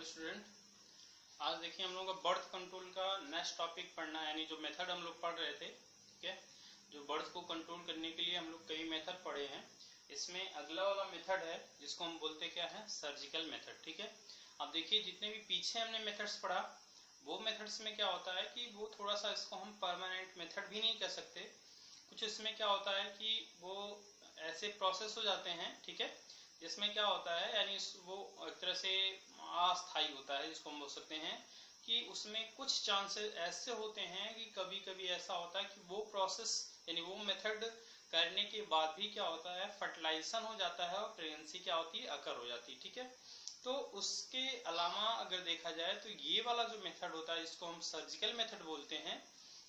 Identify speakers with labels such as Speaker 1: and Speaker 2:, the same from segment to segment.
Speaker 1: Hello student, आज देखिए हम लोग का बर्थ कंट्रोल का नेक्स्ट टॉपिक पढ़ना है, यानी जो मेथड हम लोग पढ़ रहे थे। ठीक है, जो बर्थ को कंट्रोल करने के लिए हम लोग कई मेथड पढ़े हैं, इसमें अगला वाला मेथड है जिसको हम बोलते क्या है, सर्जिकल मेथड। ठीक है, अब देखिए जितने भी पीछे हमने मेथड्स पढ़ा वो मेथड्स में क्या होता है कि वो थोड़ा सा इसको हम परमानेंट मेथड भी नहीं कह सकते। कुछ इसमें क्या होता है कि वो ऐसे प्रोसेस हो जाते हैं, ठीक है, जिसमें क्या होता है यानी वो एक तरह से अस्थायी होता है, जिसको हम बोल सकते हैं कि उसमें कुछ चांसेस ऐसे होते हैं कि कभी कभी ऐसा होता है कि वो प्रोसेस यानी वो मेथड करने के बाद भी क्या होता है, फर्टिलाइजेशन हो जाता है और प्रेगनेंसी क्या होती है, अकर हो जाती है। ठीक है, तो उसके अलावा अगर देखा जाए तो ये वाला जो मेथड होता है जिसको हम सर्जिकल मेथड बोलते हैं,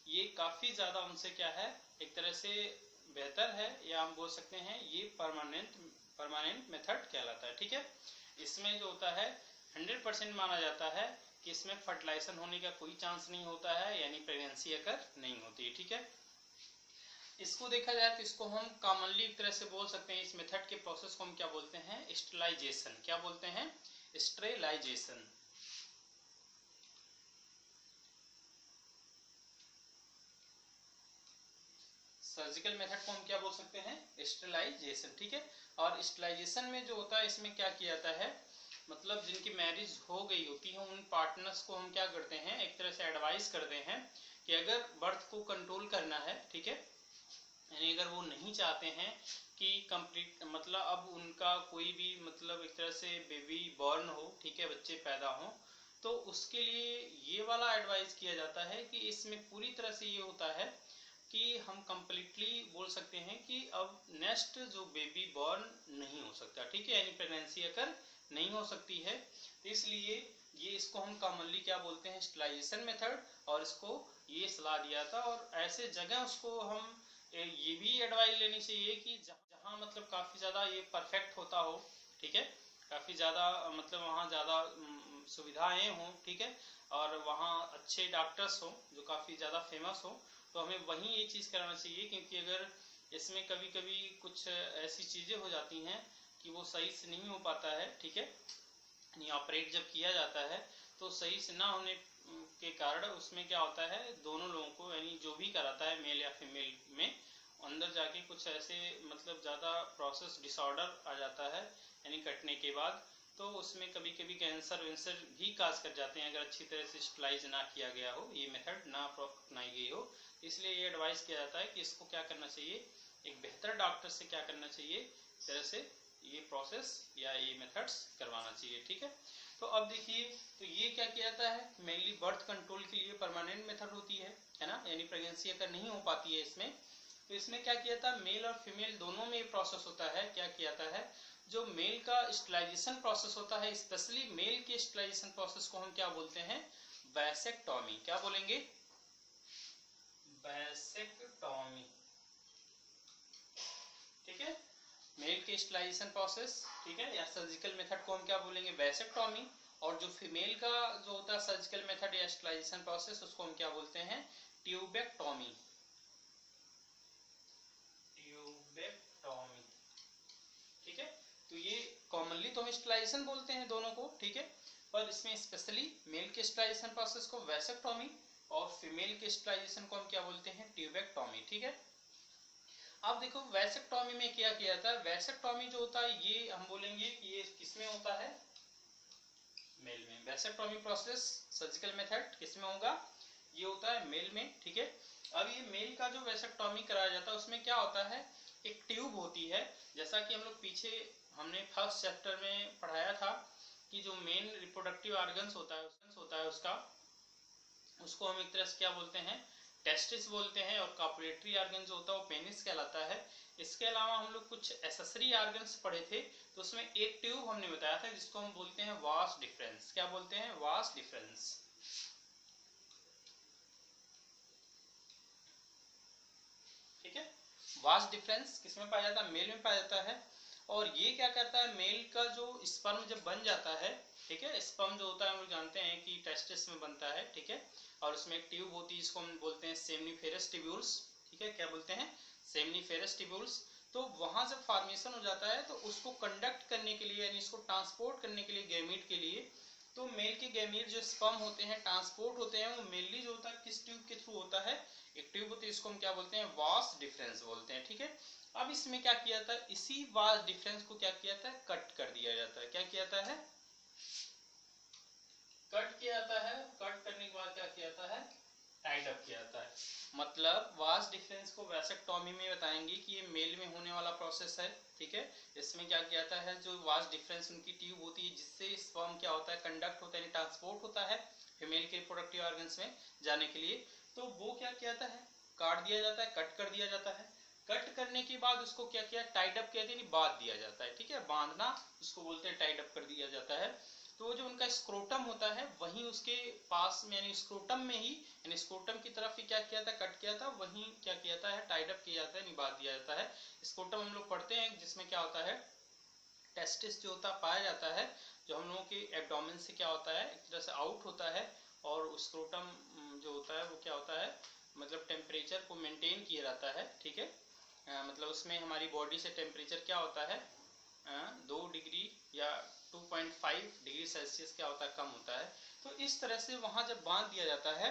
Speaker 1: ये काफी ज्यादा उनसे क्या है, एक तरह से बेहतर है, या हम बोल सकते हैं ये परमानेंट मेथड कहलाता है। ठीक है, इसमें जो होता है 100% माना जाता है कि इसमें फर्टिलाइजेशन होने का कोई चांस नहीं होता है, यानी प्रेगनेंसी अकर नहीं होती है। ठीक है, इसको देखा जाए तो इसको हम कॉमनली एक तरह से बोल सकते हैं, इस मेथड के प्रोसेस को हम क्या बोलते हैं, स्टेरिलाइजेशन। क्या बोलते हैं, स्टेरिलाइजेशन। सर्जिकल मेथड को हम क्या बोल सकते हैं, स्टेरिलाइजेशन। ठीक है, और स्टेरिलाइजेशन में जो होता है इसमें क्या किया जाता है, मतलब जिनकी मैरिज हो गई होती है उन पार्टनर्स को हम क्या करते हैं, एक तरह से एडवाइस करते हैं कि अगर बर्थ को कंट्रोल करना है, ठीक है, यानी अगर वो नहीं चाहते हैं कि कंप्लीट मतलब अब उनका कोई भी मतलब एक तरह से बेबी बॉर्न हो, ठीक है, बच्चे पैदा हो, तो उसके लिए ये वाला एडवाइस किया जाता है कि इसमें पूरी तरह से ये होता है कि हम कंप्लीटली बोल सकते हैं कि अब नेक्स्ट जो बेबी बॉर्न नहीं हो सकता। ठीक है, यानी प्रेगनेंसी अगर नहीं हो सकती है, इसलिए ये इसको हम कॉमनली क्या बोलते हैं, स्टेरिलाइजेशन मेथड, और इसको ये सलाह दिया था। और ऐसे जगह उसको हम ये भी एडवाइस लेनी चाहिए कि जहाँ मतलब काफ़ी ज़्यादा ये परफेक्ट होता हो, ठीक है, काफ़ी ज़्यादा मतलब वहाँ ज़्यादा सुविधाएं हों, ठीक है, और वहाँ अच्छे डॉक्टर्स हों जो काफ़ी ज़्यादा फेमस हो, तो हमें वहीं ये चीज़ कराना चाहिए। क्योंकि अगर इसमें कभी कभी कुछ ऐसी चीज़ें हो जाती हैं कि वो सही से नहीं हो पाता है, ठीक है, यानी ऑपरेट जब किया जाता है तो सही से ना होने के कारण उसमें क्या होता है, दोनों लोगों को यानी जो भी कराता है मेल या फीमेल में अंदर जाके कुछ ऐसे मतलब ज़्यादा प्रोसेस डिसऑर्डर आ जाता है, यानी कटने के बाद, तो उसमें कभी कभी कैंसर वेंसर भी काज कर जाते हैं अगर अच्छी तरह से स्टेरिलाइज ना किया गया हो, ये मेथड ना अपनाई गई हो। इसलिए ये एडवाइस किया जाता है कि इसको क्या करना चाहिए, एक बेहतर डॉक्टर से क्या करना चाहिए, इस तरह से ये प्रोसेस या ये मेथड्स करवाना चाहिए। ठीक है, तो अब देखिए तो ये क्या किया जाता है, मेनली बर्थ कंट्रोल के लिए परमानेंट मेथड होती है ना, यानी प्रेगनेंसी अगर नहीं हो पाती है इसमें, तो इसमें क्या किया जाता है, मेल और फीमेल दोनों में ये प्रोसेस होता है। क्या किया जाता है, जो मेल का स्टेरिलाइजेशन प्रोसेस होता है, स्पेशली मेल के स्टेरिलाइजेशन प्रोसेस को हम क्या बोलते हैं, वैसेक्टॉमी। क्या बोलेंगे, वैसेक्टॉमी। ठीक है, मेल के स्टेरिलाइजेशन प्रोसेस, ठीक है, या सर्जिकल मेथड को हम क्या बोलेंगे, वैसेक्टॉमी। और जो फीमेल का जो होता है सर्जिकल मेथड या स्टेरिलाइजेशन प्रोसेस, उसको हम क्या बोलते हैं, ट्यूबेक्टॉमी। ट्यूबेक्टॉमी। ठीक है, तो ये कॉमनली तो हम स्टेरिलाइजेशन बोलते हैं दोनों को, ठीक है, पर इसमें स्पेशली मेल के स्टेरिलाइजेशन प्रोसेस को वैसेक्टॉमी और फीमेल के स्टेरिलाइजेशन को हम क्या बोलते हैं, ट्यूबेक्टॉमी। ठीक है, अब देखो वैसेक्टॉमी में क्या किया जाता है, वैसेक्टॉमी जो होता है ये हम बोलेंगे कि ये किसमें होता है, मेल में। वैसेक्टॉमी प्रोसेस सर्जिकल मेथड किसमें होगा, ये होता है मेल में। ठीक है, अब ये मेल का जो वैसेक्टॉमी कराया जाता है उसमें क्या होता है, एक ट्यूब होती है, जैसा कि हम लोग पीछे हमने फर्स्ट चैप्टर में पढ़ाया था कि जो मेन रिप्रोडक्टिव ऑर्गन्स होता है उसको हम एक तरह से क्या बोलते हैं, टेस्टिस बोलते हैं, और कॉपुलेटरी ऑर्गन जो होता है वो पेनिस कहलाता है। इसके अलावा हम लोग कुछ एसेसरी ऑर्गन्स पढ़े थे, तो उसमें एक ट्यूब हमने बताया था जिसको हम बोलते हैं वास डिफरेंस। क्या बोलते हैं, वास डिफरेंस। ठीक है, वास डिफरेंस किसमें पाया जाता है, मेल में पाया जाता है। और ये क्या करता है, मेल का जो स्पर्म जब बन जाता है, ठीक है, स्पर्म जो होता है हम लोग जानते हैं कि टेस्टिस में बनता है, ठीक है, और उसमें एक ट्यूब होती है जिसको हम बोलते हैं सेमनीफेरस ट्यूब्यूल्स। ठीक है, क्या बोलते हैं, सेमनीफेरस ट्यूब्यूल्स। तो वहां जब फॉर्मेशन हो जाता है तो उसको कंडक्ट करने के लिए यानी इसको ट्रांसपोर्ट करने के लिए गैमीट के लिए तो मेल के गैमीट जो स्पर्म होते हैं ट्रांसपोर्ट होते हैं वो मेनली जो होता है किस ट्यूब के थ्रू होता है, एक ट्यूब होती है, इसको हम क्या बोलते हैं, वास डिफरेंस बोलते हैं, ठीक है। अब इसमें क्या किया जाता है, इसी वास डिफरेंस को क्या किया जाता है, कट कर दिया जाता है। क्या किया जाता है, कट किया जाता है। कट करने के बाद क्या किया जाता है, टाइड अप किया जाता है। मतलब वास डिफरेंस को वैसेक्टोमी में बताएंगे कि ये मेल में होने वाला प्रोसेस है, ठीक है। इसमें क्या किया जाता है, जो वास डिफरेंस उनकी ट्यूब होती है जिससे स्पर्म क्या होता है, कंडक्ट होता है, ट्रांसपोर्ट होता है फीमेल के रिप्रोडक्टिव ऑर्गन्स में जाने के लिए, तो वो क्या किया जाता है, काट दिया जाता है, कट कर दिया जाता है। कट करने के बाद उसको क्या किया, टाइड अप कहते हैं, बांध दिया जाता है, ठीक है। बांधना उसको बोलते हैं, टाइड अप कर दिया जाता है। तो जो उनका स्क्रोटम होता है वहीं उसके पास में यानी स्क्रोटम में ही, यानी स्क्रोटम की तरफ ही क्या किया था, कट किया था, वहीं क्या किया जाता है, टाइड अप किया जाता है, बांध दिया जाता है। स्क्रोटम हम लोग पढ़ते हैं जिसमें क्या होता है, टेस्टिस जो होता पाया जाता है, जो हम लोगों के एब्डोमेन से क्या होता है, एक तरह से आउट होता है, और स्क्रोटम जो होता है वो क्या होता है, मतलब टेम्परेचर को मेंटेन किया जाता है, ठीक है। मतलब उसमें हमारी बॉडी से टेम्परेचर क्या होता है, 2 डिग्री या 2.5 डिग्री सेल्सियस क्या होता है, कम होता है। तो इस तरह से वहां जब बांध दिया जाता है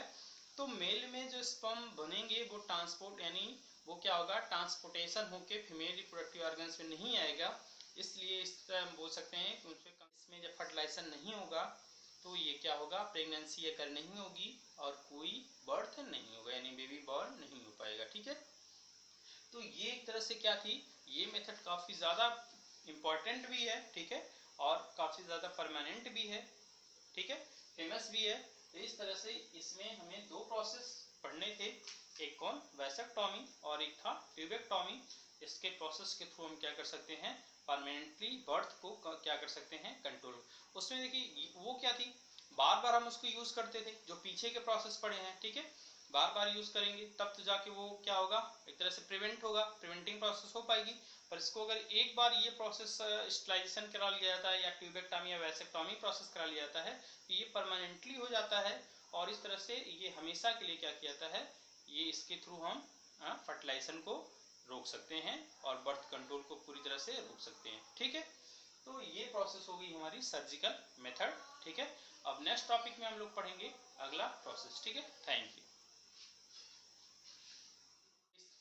Speaker 1: तो मेल में जो स्पर्म बनेंगे वो ट्रांसपोर्ट यानी वो क्या होगा, ट्रांसपोर्टेशन होके फीमेल रिप्रोडक्टिव ऑर्गन्स में नहीं आएगा। इसलिए इस तरह हम बोल सकते हैं कि इसमें जब फर्टिलाइजेशन नहीं होगा तो ये क्या होगा, प्रेगनेंसी अगर नहीं होगी और कोई बर्थ नहीं होगा, यानी बेबी बॉर्न नहीं हो पाएगा, ठीक है। तो ये एक तरह से क्या थी, ये मेथड काफी ज्यादा इम्पोर्टेंट भी है, ठीक है, और काफी ज्यादा परमानेंट भी है, ठीक है, फेमस भी है। तो इस तरह से इसमें हमें 2 प्रोसेस पढ़ने थे, एक कौन, वैसेक्टोमी, और एक था ट्यूबेक्टोमी। इसके प्रोसेस के थ्रू हम क्या कर सकते हैं, परमानेंटली बर्थ को क्या कर सकते हैं, कंट्रोल। उसमें देखिए वो क्या थी, बार बार हम उसको यूज करते थे, जो पीछे के प्रोसेस पढ़े हैं, ठीक है, बार बार यूज करेंगे तब तो जाके वो क्या होगा, एक तरह से प्रिवेंट होगा, प्रिवेंटिंग प्रोसेस हो पाएगी। पर इसको अगर एक बार ये प्रोसेस स्टरलाइजेशन करा लिया जाता है या ट्यूबेक्टोमी या वैसेक्टोमी प्रोसेस करा लिया जाता है तो ये परमानेंटली हो जाता है, और इस तरह से ये हमेशा के लिए क्या किया जाता है, ये इसके थ्रू हम फर्टिलाइजेशन को रोक सकते हैं और बर्थ कंट्रोल को पूरी तरह से रोक सकते हैं, ठीक है। तो ये प्रोसेस हो गई हमारी सर्जिकल मेथड, ठीक है। अब नेक्स्ट टॉपिक में हम लोग पढ़ेंगे अगला प्रोसेस, ठीक है। Thank you.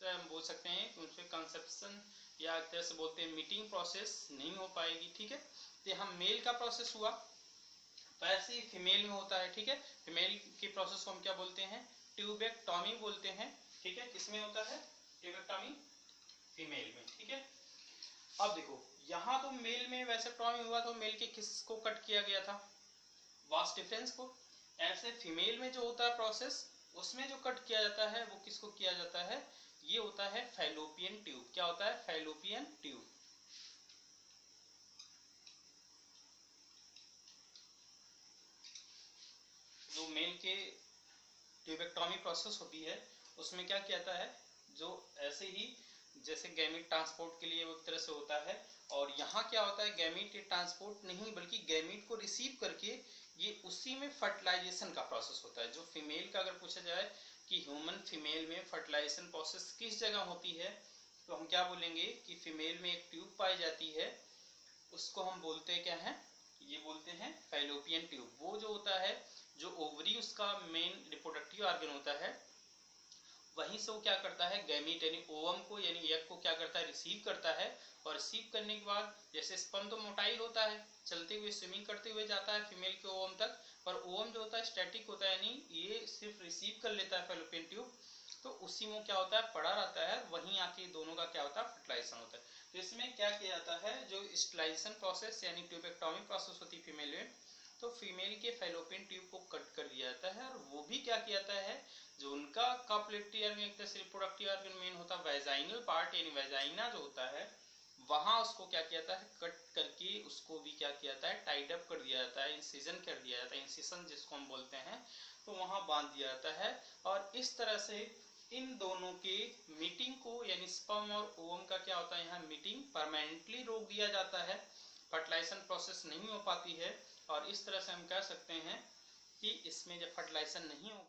Speaker 1: हम बोल सकते हैं कि उसमें कंसेप्शन या एक तरह से बोलते हैं मीटिंग प्रोसेस नहीं हो पाएगी, ठीक है। तो हम मेल का प्रोसेस हुआ, तो ऐसे ही फीमेल में होता है, ठीक है। फीमेल के प्रोसेस को हम क्या बोलते हैं, ट्यूबेक्टोमी बोलते हैं, ठीक है। किसमें होता है ट्यूबेक्टोमी, फीमेल में, ठीक है। अब देखो यहाँ तो मेल में वैसेक्टोमी हुआ तो मेल के किसको कट किया गया था, वास डिफरेंस को। ऐसे फीमेल में जो होता है प्रोसेस उसमें जो कट किया जाता है वो किसको किया जाता है, ये होता है फैलोपियन ट्यूब। क्या होता है, फैलोपियन ट्यूब। जो मेल के ट्यूबेक्टोमी प्रोसेस होती है उसमें क्या किया जाता है, जो ऐसे ही जैसे गैमीट ट्रांसपोर्ट के लिए वो एक तरह से होता है, और यहाँ क्या होता है, गैमीट ट्रांसपोर्ट नहीं बल्कि गैमीट को रिसीव करके ये उसी में फर्टिलाइजेशन का प्रोसेस होता है। जो फीमेल का अगर पूछा जाए कि ह्यूमन फीमेल में फर्टिलाइजेशन प्रोसेस किस जगह होती है, तो हम क्या बोलेंगे कि फीमेल में एक ट्यूब पाई जाती है, उसको हम बोलते हैं क्या है, ये बोलते हैं फैलोपियन ट्यूब। वो जो होता है, जो ओवरी उसका मेन रिप्रोडक्टिव ऑर्गन होता है, वहीं से वो क्या करता है, गैमीट यानी ओवम को यानी एग को क्या करता है, रिसीव करता है। और रिसीव करने के बाद जैसे स्पर्म तो मोटाइल होता है, चलते हुए स्विमिंग करते हुए जाता है फीमेल के ओवम तक, पर ओवम जो होता है स्टैटिक होता है, यानी ये सिर्फ रिसीव कर लेता है फैलोपियन ट्यूब, तो उसी में क्या होता है, पड़ा रहता है, वहीं आके दोनों का क्या होता है, फर्टिलाइजेशन होता है। तो इसमें क्या किया जाता है, जो स्टरलाइजेशन प्रोसेस यानी ट्यूबेक्टोमी प्रोसेस होती है फीमेल में, तो फीमेल के फैलोपियन ट्यूब को कट कर दिया जाता है, और वो भी क्या किया जाता है, जो उनका कॉपलेटरी ऑर्गन एक तरह से रिप्रोडक्टिव ऑर्गन मेन होता है वैजाइनल पार्ट यानी वैजाइना जो होता है, वहां उसको क्या किया जाता है, कट करके उसको भी क्या किया जाता है, टाइड अप कर दिया जाता है, इंसिजन कर दिया जाता है, इंसिजन जिसको हम बोलते हैं, तो वहां बांध दिया जाता है। और इस तरह से इन दोनों के मीटिंग को यानी स्पर्म और ओवम का क्या होता है, यहाँ मीटिंग परमानेंटली रोक दिया जाता है, फर्टिलाइजेशन प्रोसेस नहीं हो पाती है। और इस तरह से हम कह सकते हैं कि इसमें जब फर्टिलाइजेशन नहीं होगा